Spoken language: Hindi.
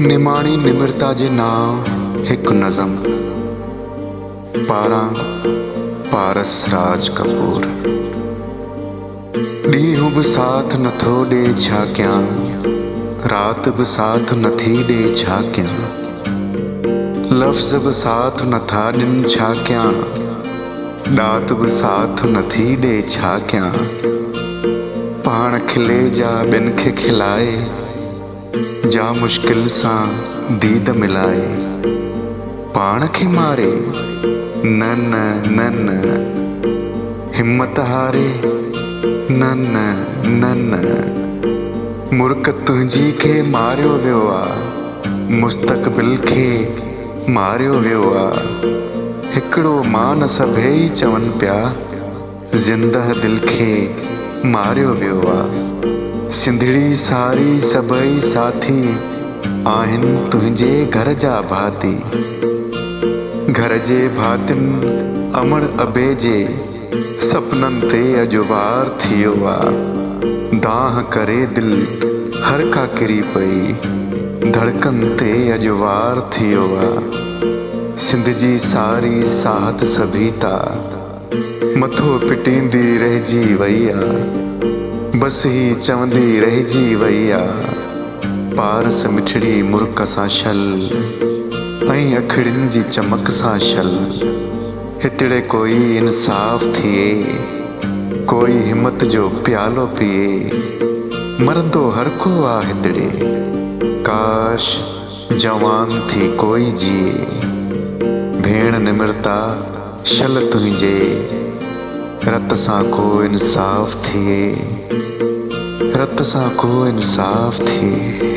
निमाणी निमिरता जे नाव हिकु नज़म पारां पारस राज कपूर। ॾींहुं बि साथ नथो ॾे छा कयां, रात बि साथ नथी ॾे छा कयां, लफ़्ज़ बि साथ नथा ॾियनि छा कयां, ॾात बि साथ नथी ॾे छा कयां। पाण खिले जा ॿियनि खे खिलाए, जा मुश्किल सां दीद मिलाए, पाण खे मारे न न न न, हिम्मत हारे न न न न। मुर्क तुंहिंजी खे मारियो वियो आहे, मुस्तक़बिल खे मारियो वियो आहे। हिकिड़ो मान सभेई चवनि पिया, ज़िंदह दिल खे मारियो वियो आहे। सिंधड़ी सारी सभई साथी आहिनि तुंहिंजे घर जा भाती, घर जे भातियुनि अमड़ अबे जे सपननि ते अॼु वार थियो आहे। दाह करे दिल हर का किरी पई, धड़कन ते अॼु वार थियो आहे। सिंध जी सारी साहत सभीता मथो पिटींदी रहिजी वई आहे, बस ही चवंदी रहिजी वई आहे। पारस मिठड़ी मुर्क सां छल ऐं अखिड़ियुनि जी चमक सां छल। हितड़े कोई इंसाफ़ थिए, कोई हिम्मत जो प्यालो पिए, मरंदो हर को आ हितड़े, काश जवान थी कोई जिए। भेण निमिरता छल तुंहिंजे, रत सां को इंसाफ़ थिए, रत सां को इंसाफ़ थिए।